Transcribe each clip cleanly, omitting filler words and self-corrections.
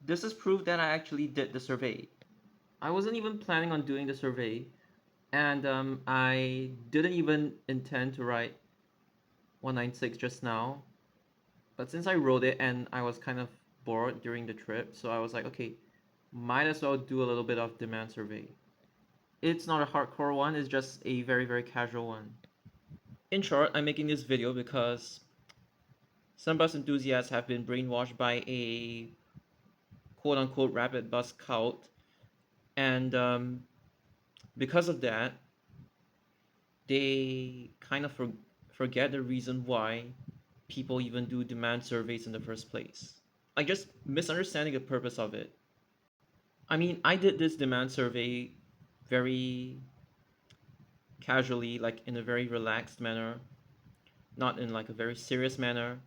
This is proof that I actually did the survey. I wasn't even planning on doing the survey, and I didn't even intend to write 196 just now. But since I wrote it and I was kind of bored during the trip, so I was like, okay, might as well do a little bit of demand survey. It's not a hardcore one, it's just a very, very casual one. In short, I'm making this video because some bus enthusiasts have been brainwashed by a quote unquote rapid bus cult, and because of that, they kind of forget the reason why people even do demand surveys in the first place. Like just misunderstanding the purpose of it. I mean, I did this demand survey very casually, like in a very relaxed manner, not in like a very serious manner.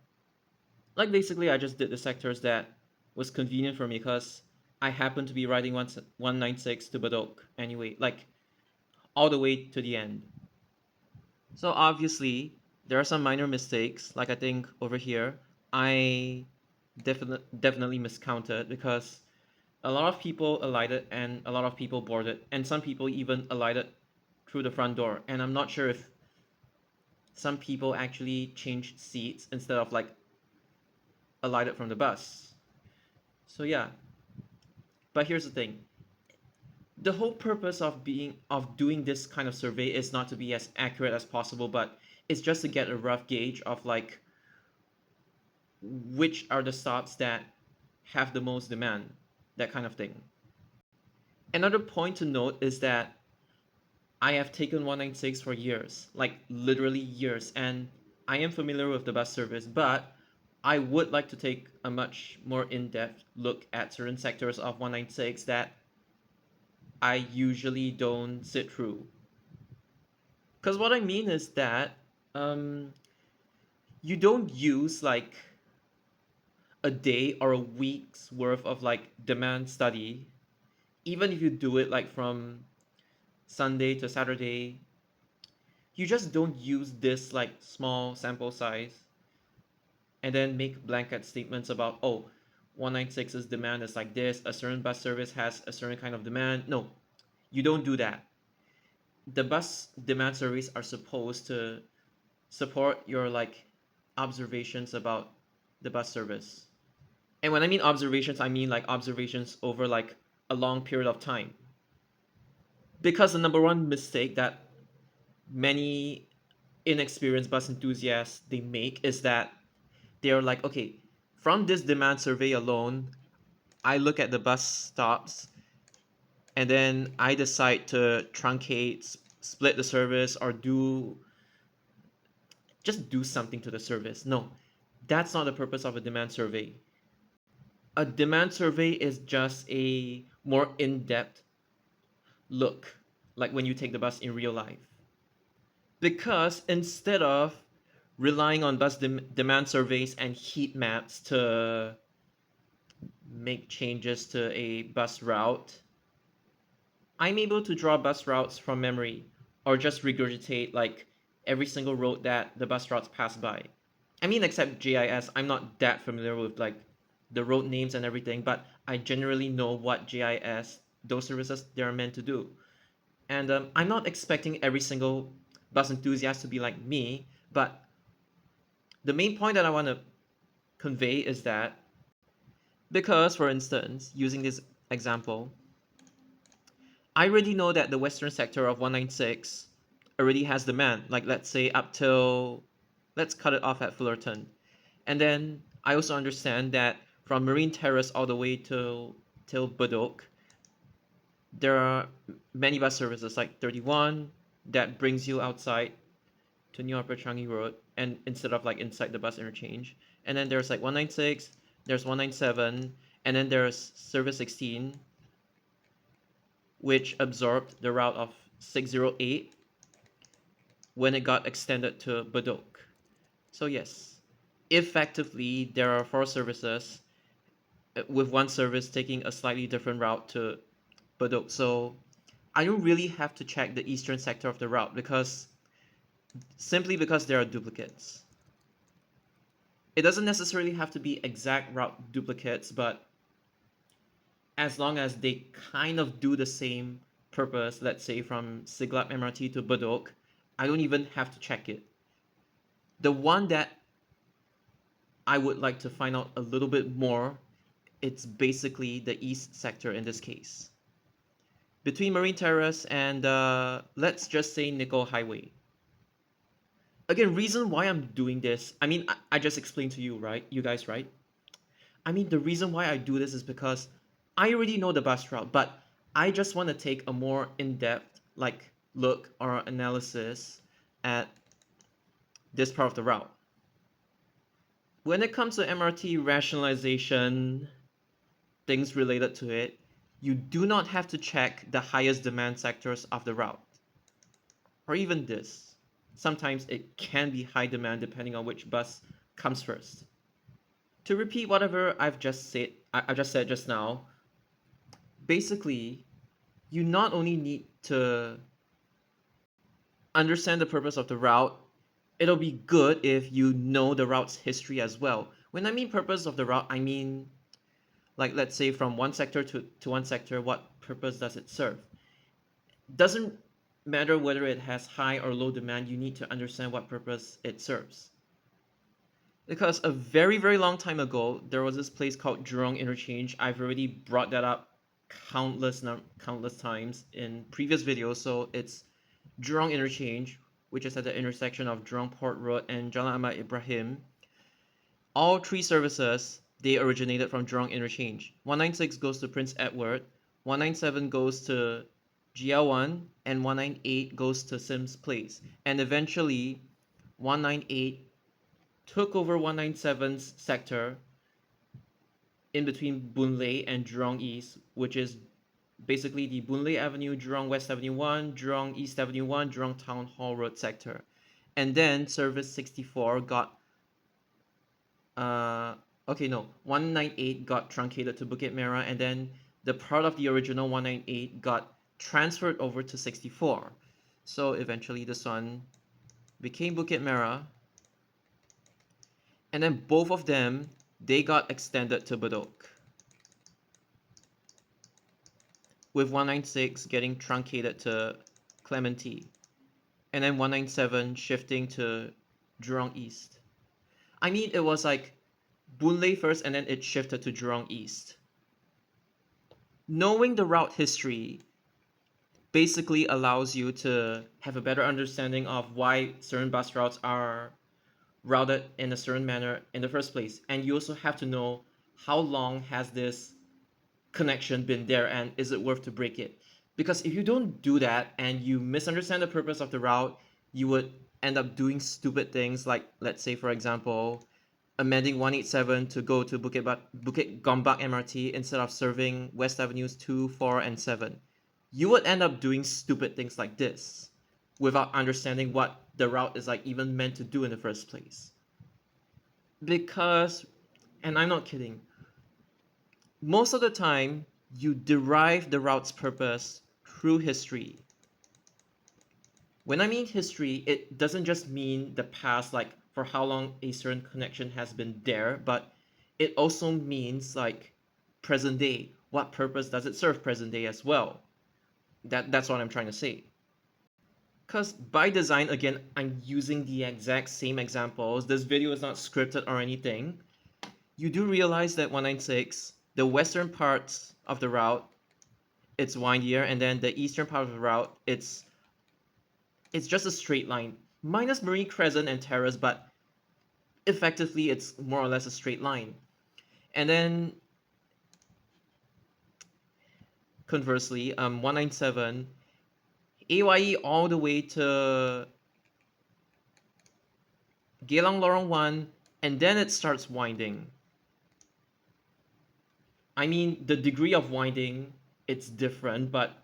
Like basically, I just did the sectors that was convenient for me because I happened to be riding 196 to Badok anyway, like all the way to the end. So obviously, there are some minor mistakes. Like I think over here, I definitely miscounted because a lot of people alighted and a lot of people boarded, and some people even alighted through the front door. And I'm not sure if some people actually changed seats instead of like alighted from the bus. So yeah, but here's the thing. The whole purpose of doing this kind of survey is not to be as accurate as possible, but it's just to get a rough gauge of like which are the stops that have the most demand, that kind of thing. Another point to note is that I have taken 196 for years, like literally years, and I am familiar with the bus service, but I would like to take a much more in-depth look at certain sectors of 196 that I usually don't sit through. Because what I mean is that um, you don't use like a day or a week's worth of like demand study, even if you do it like from Sunday to Saturday, you just don't use this like small sample size and then make blanket statements about, oh, 196's demand is like this, a certain bus service has a certain kind of demand. No, you don't do that. The bus demand surveys are supposed to support your like observations about the bus service. And when I mean observations, I mean like observations over like a long period of time. Because the number one mistake that many inexperienced bus enthusiasts they make is that they're like, okay, from this demand survey alone, I look at the bus stops and then I decide to truncate, split the service, or do something to the service. No, that's not the purpose of a demand survey. A demand survey is just a more in-depth look, like when you take the bus in real life. Because instead of relying on bus demand surveys and heat maps to make changes to a bus route, I'm able to draw bus routes from memory or just regurgitate like every single road that the bus routes pass by. I mean, except GIS, I'm not that familiar with like the road names and everything, but I generally know what GIS, those services, they're meant to do. And I'm not expecting every single bus enthusiast to be like me, but the main point that I want to convey is that because, for instance, using this example, I already know that the western sector of 196 already has demand, like let's say up till, let's cut it off at Fullerton. And then I also understand that from Marine Terrace all the way to till Badok, there are many bus services like 31 that brings you outside to New Upper Changi Road and instead of like inside the bus interchange. And then there's like 196, there's 197, and then there's service 16 which absorbed the route of 608 when it got extended to Badok. So yes, effectively there are four services with one service taking a slightly different route to Badok. So I don't really have to check the eastern sector of the route because simply because there are duplicates. It doesn't necessarily have to be exact route duplicates, but as long as they kind of do the same purpose, let's say from Siglap MRT to Bedok, I don't even have to check it. The one that I would like to find out a little bit more, it's basically the east sector in this case. Between Marine Terrace and let's just say Nickel Highway. Again, reason why I'm doing this, I mean, I just explained to you, right? You guys, right? I mean, the reason why I do this is because I already know the bus route, but I just want to take a more in-depth like look or analysis at this part of the route. When it comes to MRT rationalization, things related to it, you do not have to check the highest demand sectors of the route. Or even this. Sometimes it can be high demand depending on which bus comes first. To repeat whatever I just said just now, basically, you not only need to understand the purpose of the route, it'll be good if you know the route's history as well. When I mean purpose of the route, I mean, like, let's say from one sector to one sector, what purpose does it serve? Doesn't matter whether it has high or low demand, you need to understand what purpose it serves. Because a very, very long time ago, there was this place called Jurong Interchange. I've already brought that up countless times in previous videos. So it's Jurong Interchange, which is at the intersection of Jurong Port Road and Jalan Ahmad Ibrahim. All three services, they originated from Jurong Interchange. 196 goes to Prince Edward, 197 goes to GL1, and 198 goes to Sims Place. And eventually, 198 took over 197's sector in between Boon Lay and Jurong East, which is basically the Boon Lay Avenue, Jurong West Avenue 1, Jurong East Avenue 1, Jurong Town Hall Road sector. And then Service 64 got, okay, no, 198 got truncated to Bukit Merah, and then the part of the original 198 got transferred over to 64. So eventually this one became Bukit Merah, and then both of them, they got extended to Bedok, with 196 getting truncated to Clementi, and then 197 shifting to Jurong East. I mean, it was like Boon Lay first, and then it shifted to Jurong East. Knowing the route history basically allows you to have a better understanding of why certain bus routes are routed in a certain manner in the first place. And you also have to know how long has this connection been there and is it worth to break it? Because if you don't do that and you misunderstand the purpose of the route, you would end up doing stupid things like, let's say, for example, amending 187 to go to Bukit Gombak MRT instead of serving West Avenues 2, 4, and 7. You would end up doing stupid things like this without understanding what the route is like even meant to do in the first place. Because, and I'm not kidding, most of the time you derive the route's purpose through history. When I mean history, it doesn't just mean the past, like for how long a certain connection has been there, but it also means like present day. What purpose does it serve present day as well? That's what I'm trying to say. Because by design, again, I'm using the exact same examples. This video is not scripted or anything. You do realize that 196, the western parts of the route, it's windier, and then the eastern part of the route, it's just a straight line. Minus Marine Crescent and Terrace, but effectively it's more or less a straight line. And then conversely, 197, AYE all the way to Geylang Lorong 1, and then it starts winding. I mean, the degree of winding, it's different, but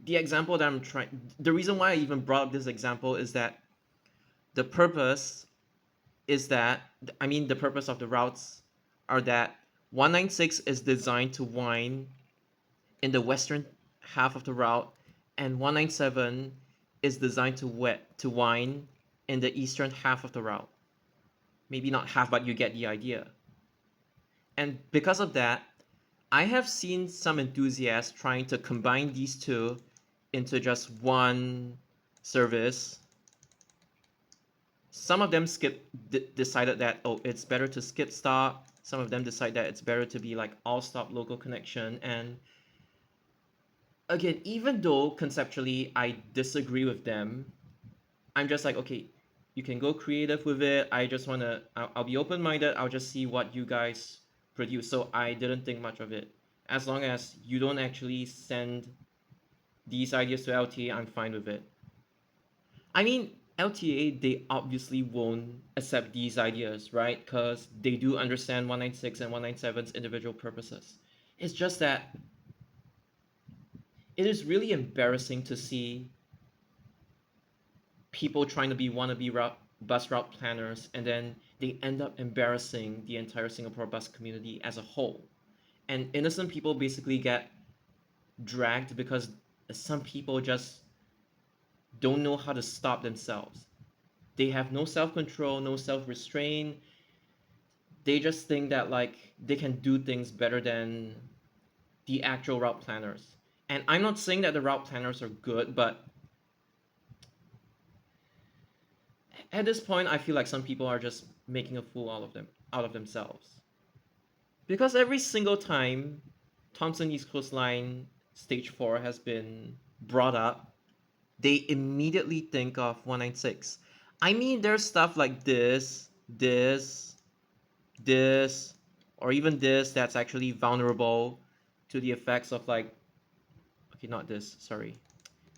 the example that the reason why I even brought up this example is that the purpose is that, I mean, the purpose of the routes are that 196 is designed to wind in the western half of the route, and 197 is designed to wind in the eastern half of the route. Maybe not half, but you get the idea. And because of that, I have seen some enthusiasts trying to combine these two into just one service. Some of them decided that, oh, it's better to skip stop. Some of them decide that it's better to be like all stop local connection. And again, even though conceptually I disagree with them, I'm just like, okay, you can go creative with it. I just want to, I'll be open-minded. I'll just see what you guys produce. So I didn't think much of it. As long as you don't actually send these ideas to LTA, I'm fine with it. I mean, LTA, they obviously won't accept these ideas, right? Because they do understand 196 and 197's individual purposes. It's just that it is really embarrassing to see people trying to be wannabe bus route planners, and then they end up embarrassing the entire Singapore bus community as a whole. And innocent people basically get dragged because some people just don't know how to stop themselves. They have no self-control, no self-restraint. They just think that like they can do things better than the actual route planners. And I'm not saying that the route planners are good, but at this point I feel like some people are just making a fool out of themselves. Because every single time Thomson East Coast Line Stage 4 has been brought up, they immediately think of 196. I mean, there's stuff like this, or even this that's actually vulnerable to the effects of like, okay, not this, sorry.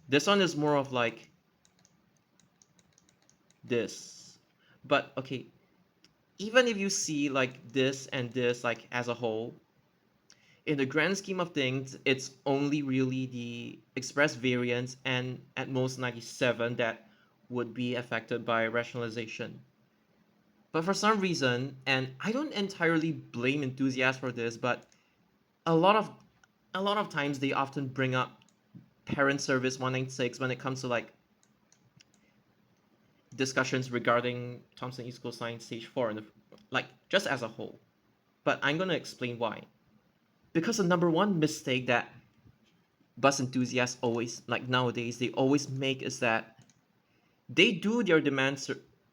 This one is more of like this. But okay, even if you see like this and this like as a whole, in the grand scheme of things, it's only really the express variance and at most 97 that would be affected by rationalization. But for some reason, and I don't entirely blame enthusiasts for this, but a lot of a lot of times they often bring up parent service 196 when it comes to like discussions regarding Thomson East Coast Line Stage 4 and like just as a whole. But I'm going to explain why. Because the number one mistake that bus enthusiasts always like nowadays they always make is that they do their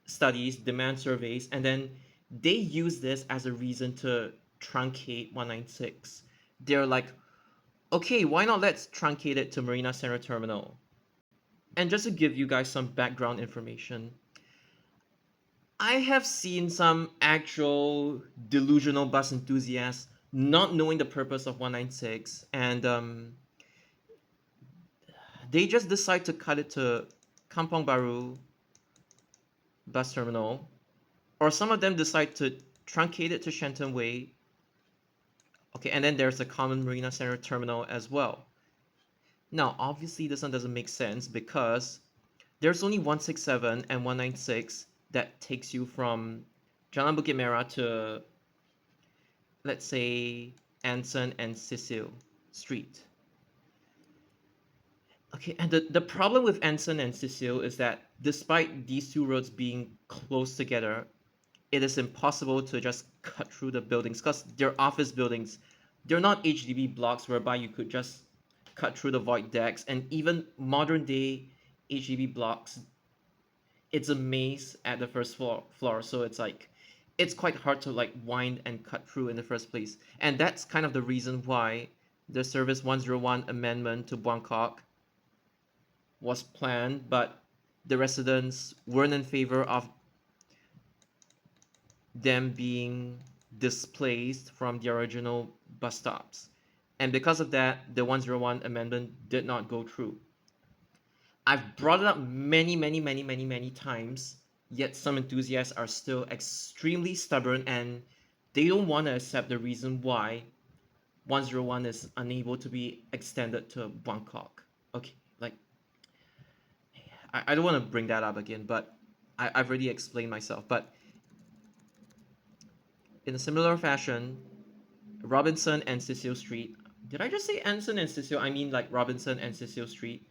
studies, demand surveys, and then they use this as a reason to truncate 196. They're like, okay, why not let's truncate it to Marina Center Terminal? And just to give you guys some background information, I have seen some actual delusional bus enthusiasts not knowing the purpose of 196, and they just decide to cut it to Kampong Baru bus terminal, or some of them decide to truncate it to Shenton Way. Okay, and then there's the common Marina Center terminal as well. Now, obviously, this one doesn't make sense because there's only 167 and 196 that takes you from Jalan Bukit Merah to, let's say, Anson and Cecil Street. Okay, and the problem with Anson and Cecil is that despite these two roads being close together, it is impossible to just cut through the buildings because they're office buildings. They're not HDB blocks whereby you could just cut through the void decks. And even modern day HDB blocks, it's a maze at the first floor. So it's like, it's quite hard to like wind and cut through in the first place. And that's kind of the reason why the Service 101 amendment to Buangkok was planned, but the residents weren't in favor of them being displaced from the original bus stops. And because of that, the 101 amendment did not go through. I've brought it up many times, yet some enthusiasts are still extremely stubborn and they don't want to accept the reason why 101 is unable to be extended to Bangkok. Okay, like, I don't want to bring that up again, but I've already explained myself. But in a similar fashion, Robinson and Cecil Street. Did I just say Anson and Cecil? I mean like Robinson and Cecil Street.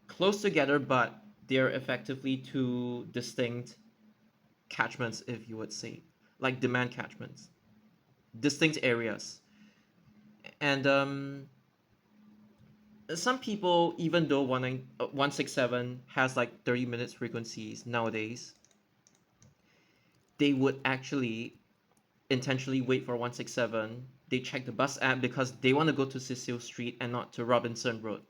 Close together, but they're effectively two distinct catchments, if you would say. Like demand catchments. Distinct areas. And some people, even though 167 has like 30 minutes frequencies nowadays, they would actually intentionally wait for 167. They check the bus app because they want to go to Cecil Street and not to Robinson Road.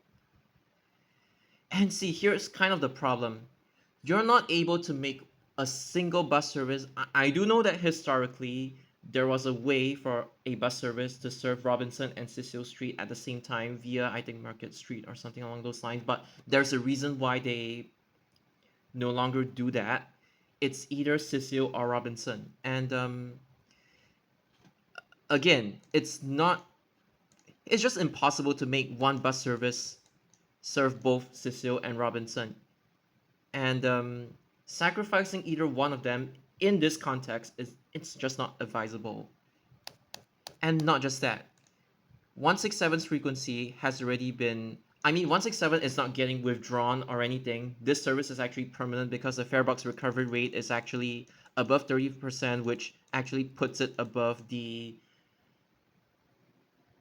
And see, here's kind of the problem. You're not able to make a single bus service. I do know that historically there was a way for a bus service to serve Robinson and Cecil Street at the same time via, I think, Market Street or something along those lines. But there's a reason why they no longer do that. It's either Cecil or Robinson. And again, it's just impossible to make one bus service serve both Cecil and Robinson. And sacrificing either one of them in this context it's just not advisable. And not just that, 167's frequency has already been, I mean, 167 is not getting withdrawn or anything. This service is actually permanent because the farebox recovery rate is actually above 30%, which actually puts it above the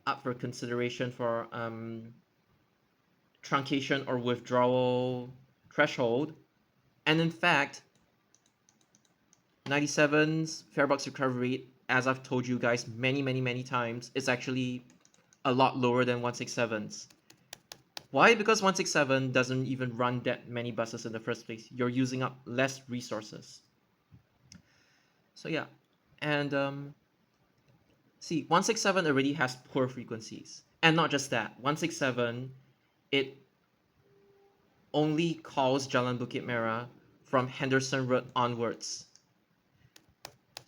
up for consideration for truncation or withdrawal threshold. And in fact, 97's farebox recovery rate, as I've told you guys many times, is actually a lot lower than 167's. Why? Because 167 doesn't even run that many buses in the first place. You're using up less resources. So yeah, and see, 167 already has poor frequencies. And not just that, 167, it only calls Jalan Bukit Merah from Henderson Road onwards.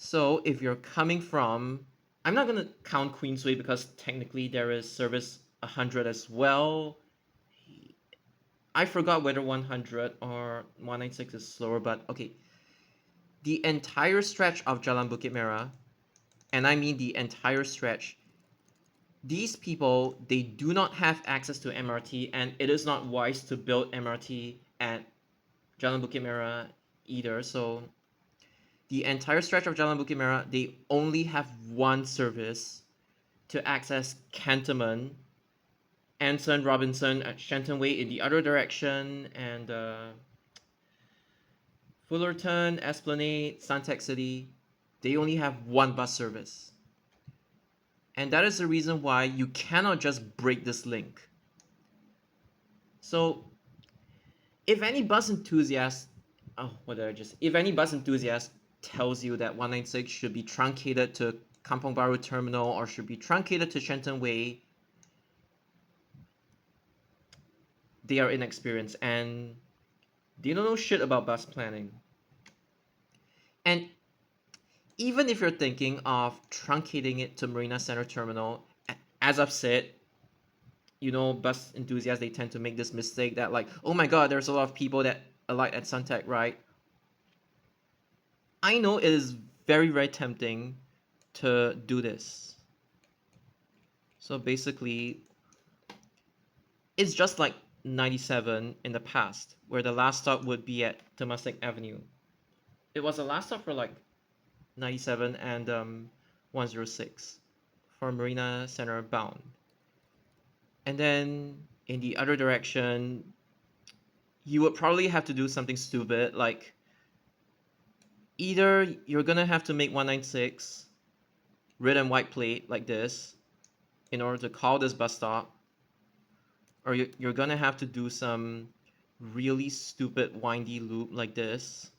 So if you're coming from, I'm not going to count Queensway because technically there is service 100 as well. I forgot whether 100 or 196 is slower, but okay. The entire stretch of Jalan Bukit Merah, and I mean the entire stretch, these people, they do not have access to MRT, and it is not wise to build MRT at Jalan Bukit Merah either. So the entire stretch of Jalan Bukit Merah, they only have one service to access Cantonment, Anson, Robinson at Shenton Way in the other direction, and Fullerton, Esplanade, Suntec City. They only have one bus service. And that is the reason why you cannot just break this link. So if any bus enthusiast, if any bus enthusiast tells you that 196 should be truncated to Kampong Baru Terminal or should be truncated to Shenton Way, they are inexperienced and they don't know shit about bus planning. And even if you're thinking of truncating it to Marina Center Terminal, as I've said, you know, bus enthusiasts, they tend to make this mistake that like, oh my god, there's a lot of people that alight at Suntec, right? I know it is very tempting to do this. So basically, it's just like 97 in the past, where the last stop would be at Temasek Avenue. It was the last stop for like 97 and 106 for Marina Center bound. And then in the other direction, you would probably have to do something stupid, like either you're gonna have to make 196 red and white plate like this in order to call this bus stop, or you're gonna have to do some really stupid windy loop like this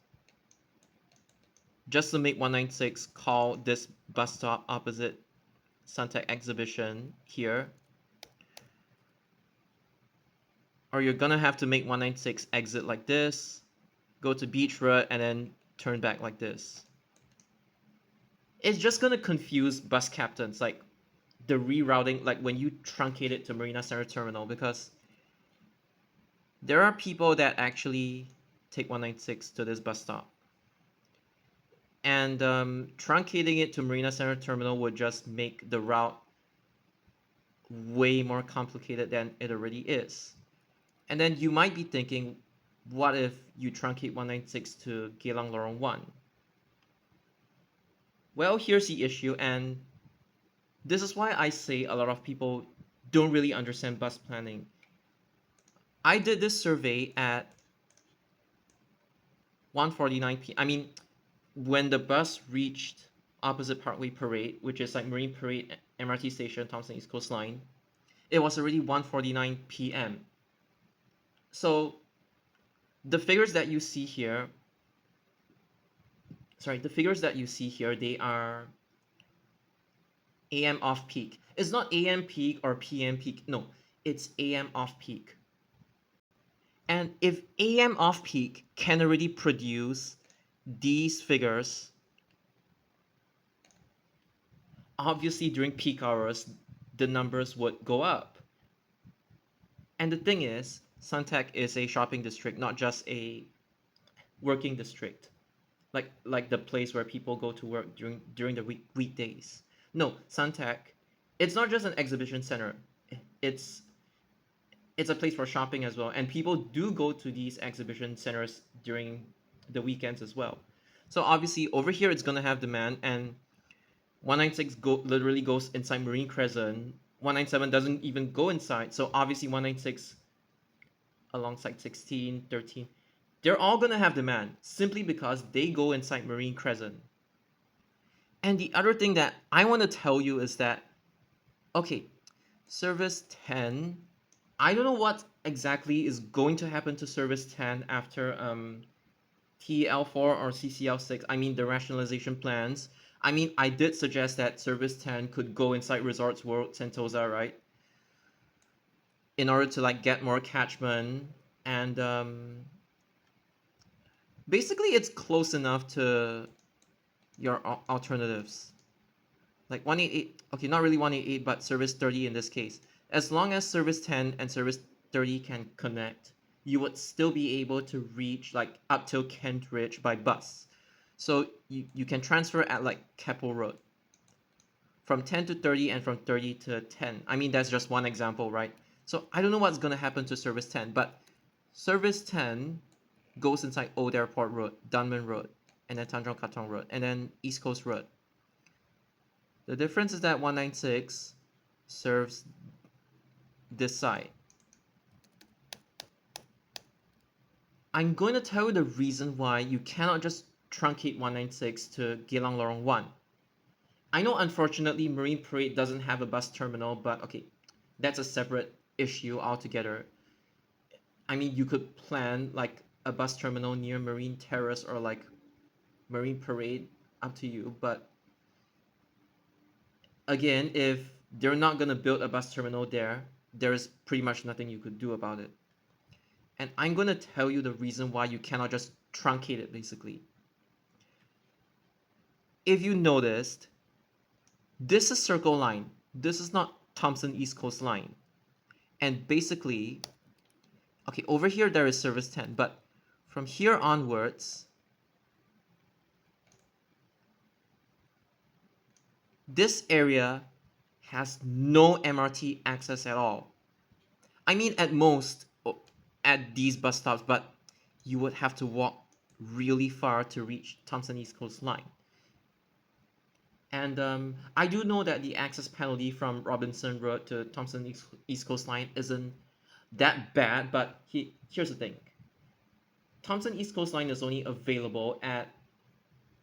just to make 196 call this bus stop opposite Suntec Exhibition here. Or you're gonna have to make 196 exit like this, go to Beach Road, and then turn back like this. It's just gonna confuse bus captains, like the rerouting, like when you truncate it to Marina Center Terminal, because there are people that actually take 196 to this bus stop. And truncating it to Marina Center Terminal would just make the route way more complicated than it already is. And then you might be thinking, what if you truncate 196 to Geylang Lorong 1? Well, here's the issue, and This is why I say a lot of people don't really understand bus planning. I did this survey at 1:49 p.m. I mean, when the bus reached opposite Parkway Parade, which is like Marine Parade MRT station, Thompson East Coast Line, it was already 1:49 p.m. So the figures that you see here, they are AM off peak. It's not AM peak or PM peak. No, it's AM off peak. And if AM off peak can already produce these figures, obviously during peak hours, the numbers would go up. And the thing is, Suntec is a shopping district, not just a working district, like the place where people go to work during the weekdays. No, Suntec, it's not just an exhibition center. It's it's a place for shopping as well, and people do go to these exhibition centers during the weekends as well. So obviously over here it's gonna have demand, and 196 literally goes inside Marine Crescent. 197 doesn't even go inside, so obviously 196 alongside 16, 13, they're all gonna have demand simply because they go inside Marine Crescent. And the other thing that I want to tell you is that, okay, service 10, I don't know what exactly is going to happen to service 10 after TEL4 or CCL6. I mean, the rationalization plans. I mean, I did suggest that service 10 could go inside Resorts World Sentosa, right? In order to like get more catchment, and basically it's close enough to your alternatives. Like 188, okay, not really 188, but service 30 in this case. As long as service 10 and service 30 can connect, you would still be able to reach like up till Kent Ridge by bus. So you can transfer at like Keppel Road from 10 to 30 and from 30 to 10. I mean, that's just one example, right? So I don't know what's going to happen to service 10, but service 10 goes inside Old Airport Road, Dunman Road, and then Tanjong Katong Road, and then East Coast Road. The difference is that 196 serves this side. I'm going to tell you the reason why you cannot just truncate 196 to Geylang Lorong 1. I know unfortunately Marine Parade doesn't have a bus terminal, but okay, that's a separate issue altogether. I mean, you could plan like a bus terminal near Marine Terrace or like Marine Parade, up to you, but again, if they're not going to build a bus terminal there, there's pretty much nothing you could do about it. And I'm going to tell you the reason why you cannot just truncate it, basically. If you noticed, this is Circle Line. This is not Thompson East Coast Line. And basically, okay, over here there is service 10, but from here onwards, this area has no MRT access at all. I mean, at most, at these bus stops, but you would have to walk really far to reach Thompson East Coast Line. And I do know that the access penalty from Robinson Road to Thompson East Coast Line isn't that bad, but here's the thing. Thompson East Coast Line is only available at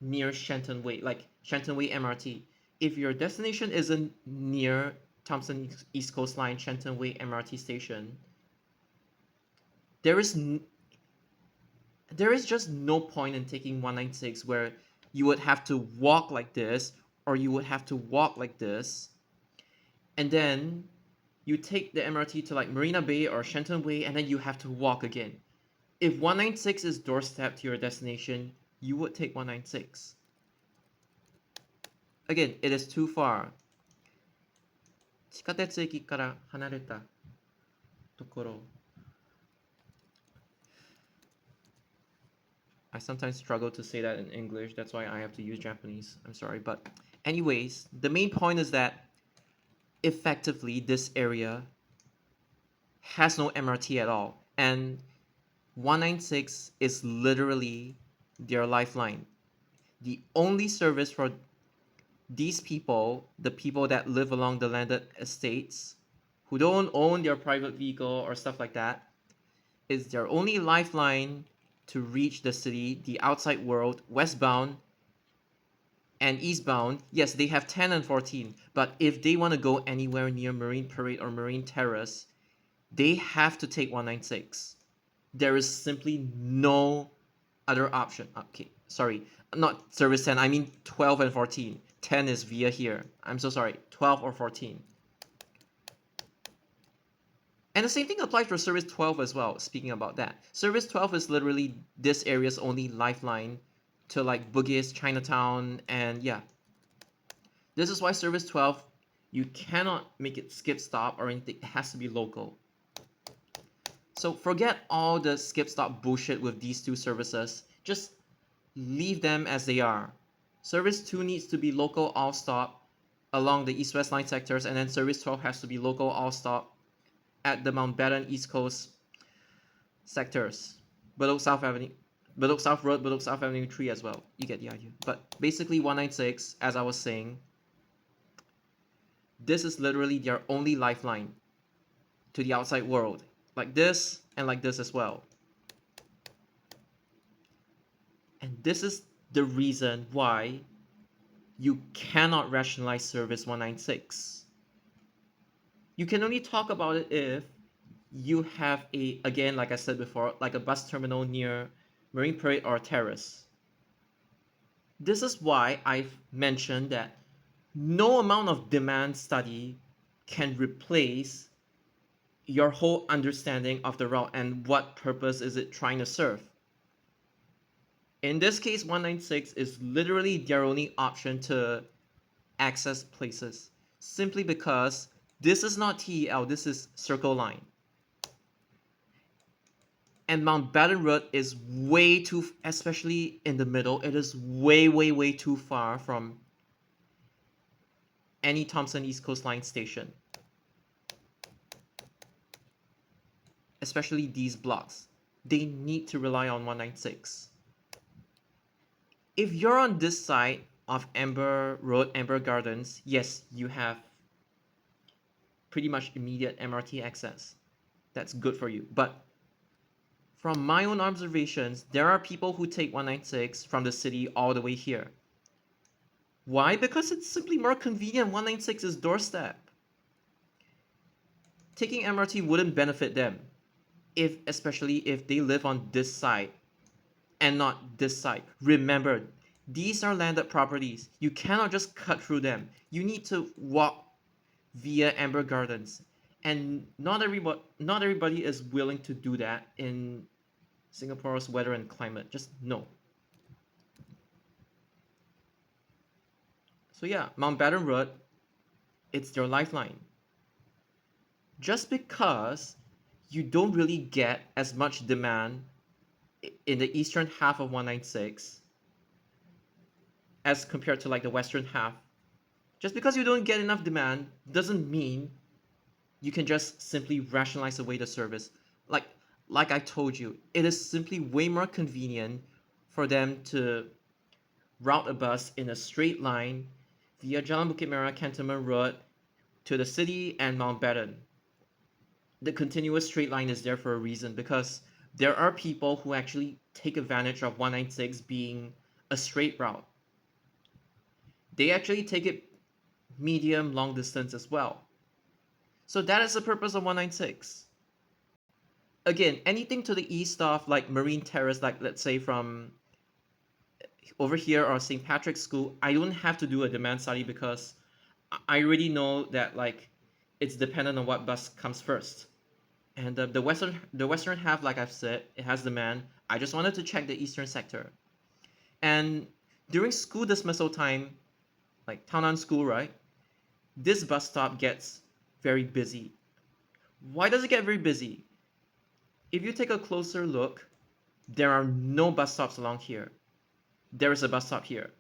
near Shenton Way, like Shenton Way MRT. If your destination isn't near Thompson East Coast Line Shenton Way MRT station, there is just no point in taking 196 where you would have to walk like this, or you would have to walk like this, and then you take the MRT to like Marina Bay or Shenton Way, and then you have to walk again. If 196 is doorstep to your destination, you would take 196. Again, it is too far. 地下鉄駅から離れたところ. I sometimes struggle to say that in English. That's why I have to use Japanese. I'm sorry. But anyways, the main point is that effectively this area has no MRT at all. And 196 is literally their lifeline. The only service for these people, the people that live along the landed estates, who don't own their private vehicle or stuff like that, is their only lifeline to reach the city, the outside world, westbound and eastbound. Yes, they have 10 and 14, but if they want to go anywhere near Marine Parade or Marine Terrace, they have to take 196. There is simply no other option. Okay, sorry, not service 10, I mean 12 and 14. 10 is via here. I'm so sorry, 12 or 14. And the same thing applies for service 12 as well. Speaking about that, service 12 is literally this area's only lifeline to like Bugis, Chinatown, and yeah. This is why service 12, you cannot make it skip stop or anything. It has to be local. So forget all the skip stop bullshit with these two services. Just leave them as they are. Service 2 needs to be local all stop along the east-west line sectors, and then service 12 has to be local all stop at the Mountbatten East Coast sectors. Bedok South Avenue, Bedok South Road, Bedok South Avenue 3 as well. You get the idea. But basically 196, as I was saying, this is literally their only lifeline to the outside world. Like this and like this as well. And this is the reason why you cannot rationalize service 196. You can only talk about it if you have a, again, like I said before, like a bus terminal near Marine Parade or Terrace. This is why I've mentioned that no amount of demand study can replace your whole understanding of the route and what purpose is it trying to serve. In this case, 196 is literally their only option to access places, simply because this is not TEL, this is Circle Line. And Mountbatten Road is way too, especially in the middle, it is way, way, way too far from any Thompson East Coast Line station. Especially these blocks. They need to rely on 196. If you're on this side of Amber Road, Amber Gardens, yes, you have pretty much immediate MRT access. That's good for you. But from my own observations, there are people who take 196 from the city all the way here. Why? Because it's simply more convenient. 196 is doorstep. Taking MRT wouldn't benefit them, especially if they live on this side and not this side. Remember, these are landed properties. You cannot just cut through them. You need to walk via Amber Gardens. And not everybody is willing to do that in Singapore's weather and climate. Just no. So yeah, Mountbatten Road, it's their lifeline. Just because you don't really get as much demand in the eastern half of 196 as compared to like the western half, just because you don't get enough demand doesn't mean you can just simply rationalize away the service. Like I told you, it is simply way more convenient for them to route a bus in a straight line via Jalan Bukit Merah Cantonment Road to the city and Mountbatten. The continuous straight line is there for a reason, because there are people who actually take advantage of 196 being a straight route. They actually take it medium long distance as well. So that is the purpose of 196. Again, anything to the east of like Marine Terrace, like let's say from over here or St. Patrick's School, I don't have to do a demand study because I already know that like it's dependent on what bus comes first. And the western half, like I've said, it has demand. I just wanted to check the eastern sector. And during school dismissal time, like Townan School, right? This bus stop gets very busy. Why does it get very busy? If you take a closer look, there are no bus stops along here. There is a bus stop here.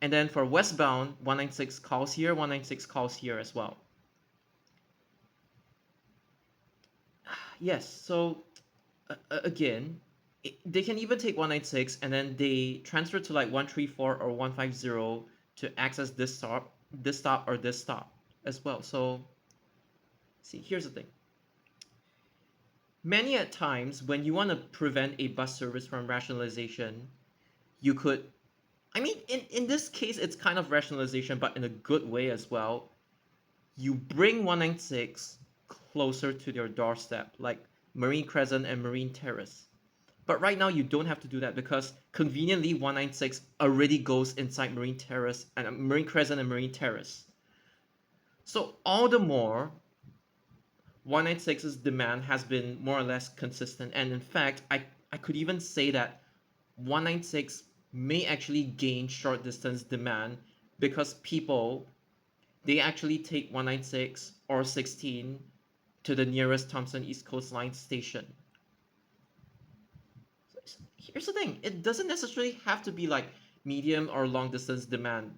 And then for westbound, 196 calls here, 196 calls here as well. Yes, so again, they can even take 196 and then they transfer to like 134 or 150 to access this stop, or this stop as well. So, see, here's the thing. Many at times, when you want to prevent a bus service from rationalization, you could, I mean, in this case, it's kind of rationalization, but in a good way as well. You bring 196 closer to your doorstep, like Marine Crescent and Marine Terrace. But right now, you don't have to do that because conveniently, 196 already goes inside Marine Terrace and Marine Crescent and Marine Terrace. So all the more, 196's demand has been more or less consistent. And in fact, I could even say that 196 may actually gain short distance demand because people, they actually take 196 or 16 to the nearest Thompson East Coast Line station. Here's the thing, it doesn't necessarily have to be like medium or long distance demand.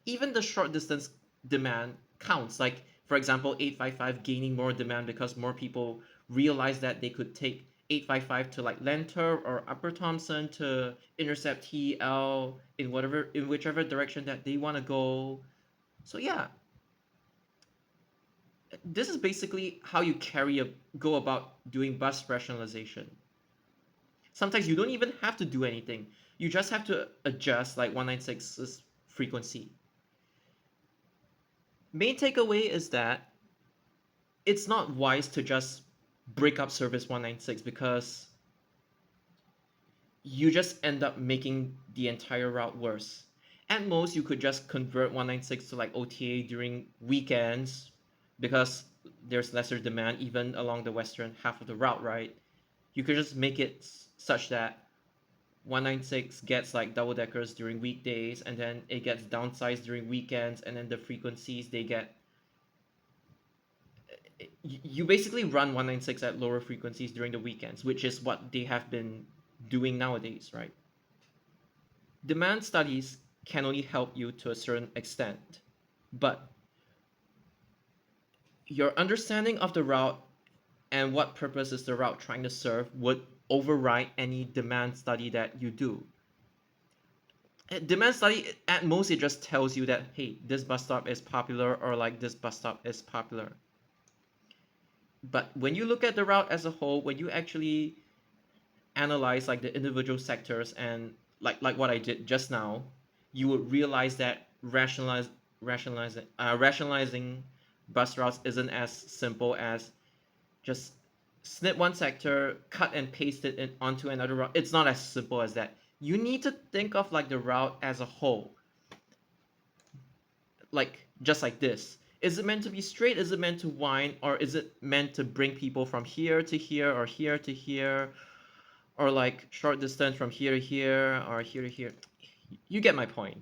Even the short distance demand counts. Like, for example, 855 gaining more demand because more people realize that they could take 855 to like Lenter or Upper Thompson to intercept TL in whichever direction that they want to go. So yeah, this is basically how you go about doing bus rationalization. Sometimes you don't even have to do anything. You just have to adjust like 196's frequency. Main takeaway is that it's not wise to just break up service 196 because you just end up making the entire route worse. At most, you could just convert 196 to like OTA during weekends because there's lesser demand even along the western half of the route, right? You could just make it such that 196 gets like double deckers during weekdays and then it gets downsized during weekends, and then the frequencies they get, you basically run 196 at lower frequencies during the weekends, which is what they have been doing nowadays, right? Demand studies can only help you to a certain extent, but your understanding of the route and what purpose is the route trying to serve would override any demand study that you do. Demand study, at most, it just tells you that, hey, this bus stop is popular, or like this bus stop is popular. But when you look at the route as a whole, when you actually analyze like the individual sectors and like what I did just now, you would realize that rationalizing bus routes isn't as simple as just snip one sector, cut and paste it onto another route. It's not as simple as that. You need to think of like the route as a whole, like just like this. Is it meant to be straight? Is it meant to wind? Or is it meant to bring people from here to here, or here to here, or like short distance from here to here, or here to here? You get my point.